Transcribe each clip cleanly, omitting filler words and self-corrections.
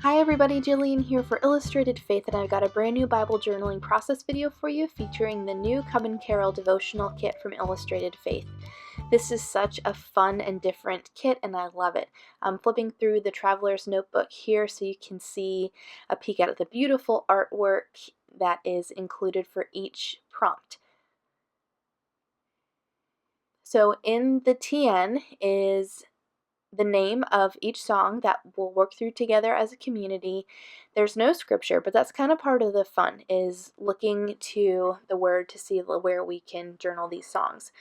Hi everybody, Jillian here for Illustrated Faith, and I've got a brand new Bible journaling process video for you featuring the new Come and Carol Devotional kit from Illustrated Faith. This is such a fun and different kit and I love it. I'm flipping through the Traveler's Notebook here so you can see a peek at the beautiful artwork that is included for each prompt. So in the TN is the name of each song that we'll work through together as a community. There's no scripture, but that's kind of part of the fun, is looking to the Word to see where we can journal these songs.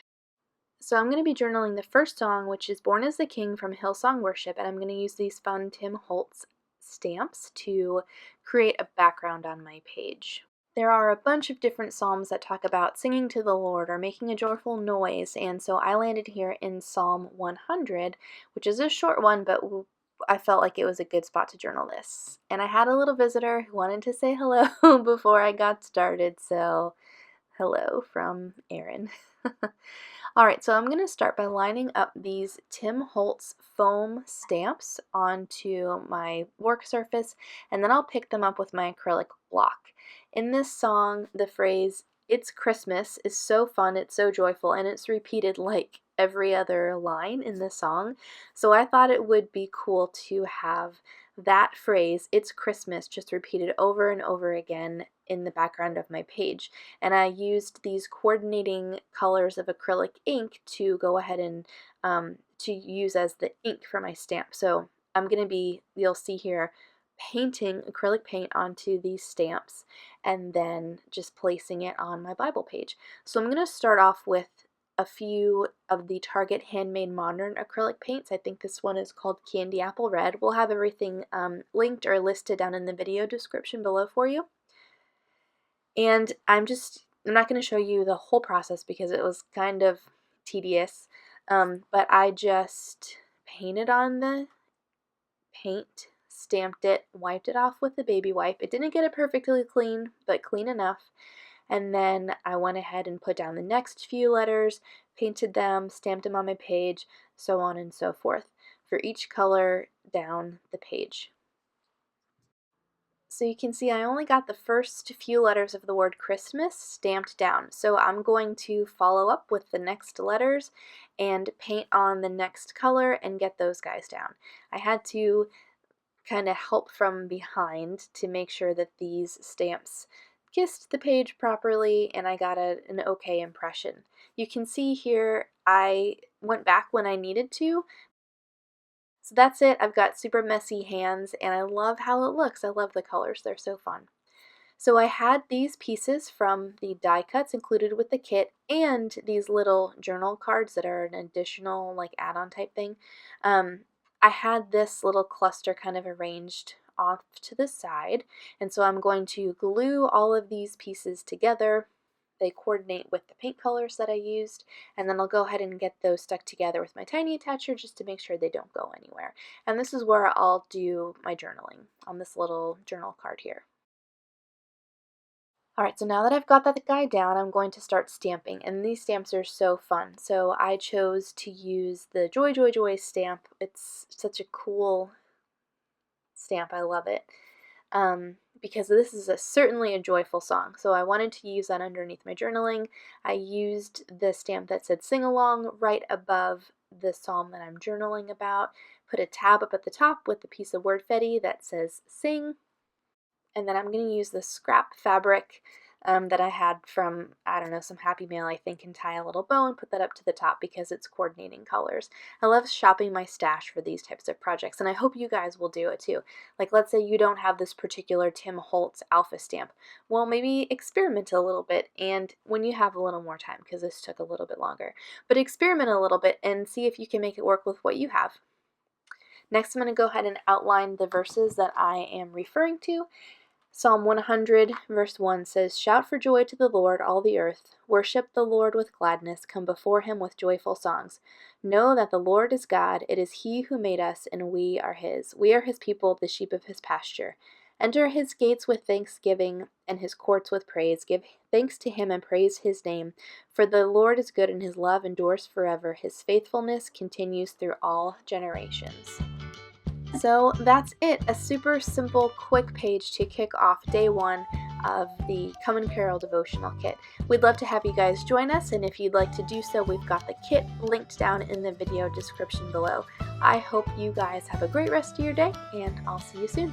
So I'm going to be journaling the first song, which is Born as the King from Hillsong Worship, and I'm going to use these fun Tim Holtz stamps to create a background on my page. There are a bunch of different psalms that talk about singing to the Lord or making a joyful noise, and so I landed here in Psalm 100, which is a short one, but I felt like it was a good spot to journal this. And I had a little visitor who wanted to say hello before I got started, so hello from Aaron. Alright, so I'm going to start by lining up these Tim Holtz foam stamps onto my work surface, and then I'll pick them up with my acrylic block. In this song, the phrase, "It's Christmas," is so fun, it's so joyful, and it's repeated like every other line in the song. So I thought it would be cool to have that phrase, "It's Christmas," just repeated over and over again in the background of my page. And I used these coordinating colors of acrylic ink to go ahead and to use as the ink for my stamp. So I'm going to be, you'll see here, painting acrylic paint onto these stamps and then just placing it on my Bible page. So I'm going to start off with a few of the Target Handmade Modern acrylic paints. I think this one is called Candy Apple Red. We'll have everything linked or listed down in the video description below for you. And I'm not going to show you the whole process because it was kind of tedious, but I just painted on the paint, stamped it, wiped it off with a baby wipe. It didn't get it perfectly clean, but clean enough. And then I went ahead and put down the next few letters, painted them, stamped them on my page, so on and so forth, for each color down the page. So you can see I only got the first few letters of the word Christmas stamped down. So I'm going to follow up with the next letters and paint on the next color and get those guys down. I had to kind of help from behind to make sure that these stamps kissed the page properly and I got an okay impression. You can see here I went back when I needed to. So that's it. I've got super messy hands and I love how it looks. I love the colors. They're so fun. So I had these pieces from the die cuts included with the kit and these little journal cards that are an additional like add-on type thing. I had this little cluster kind of arranged off to the side, and so I'm going to glue all of these pieces together. They coordinate with the paint colors that I used, and then I'll go ahead and get those stuck together with my tiny attacher just to make sure they don't go anywhere. And this is where I'll do my journaling, on this little journal card here. Alright, so now that I've got that guy down, I'm going to start stamping, and these stamps are so fun. So I chose to use the Joy Joy Joy stamp. It's such a cool stamp, I love it. Because this is certainly a joyful song, so I wanted to use that underneath my journaling. I used the stamp that said sing along right above the psalm that I'm journaling about, put a tab up at the top with a piece of wordfetti that says sing, and then I'm going to use the scrap fabric that I had from, I don't know, some Happy Mail, I think, and tie a little bow and put that up to the top because it's coordinating colors. I love shopping my stash for these types of projects, and I hope you guys will do it too. Like, let's say you don't have this particular Tim Holtz alpha stamp. Well, maybe experiment a little bit, and when you have a little more time, because this took a little bit longer, but experiment a little bit and see if you can make it work with what you have. Next, I'm going to go ahead and outline the verses that I am referring to. Psalm 100, verse 1 says, "Shout for joy to the Lord, all the earth. Worship the Lord with gladness. Come before him with joyful songs. Know that the Lord is God. It is he who made us, and we are his. We are his people, the sheep of his pasture. Enter his gates with thanksgiving and his courts with praise. Give thanks to him and praise his name. For the Lord is good, and his love endures forever. His faithfulness continues through all generations." So that's it, a super simple, quick page to kick off day one of the Come and Carol devotional kit. We'd love to have you guys join us, and if you'd like to do so, we've got the kit linked down in the video description below. I hope you guys have a great rest of your day, and I'll see you soon.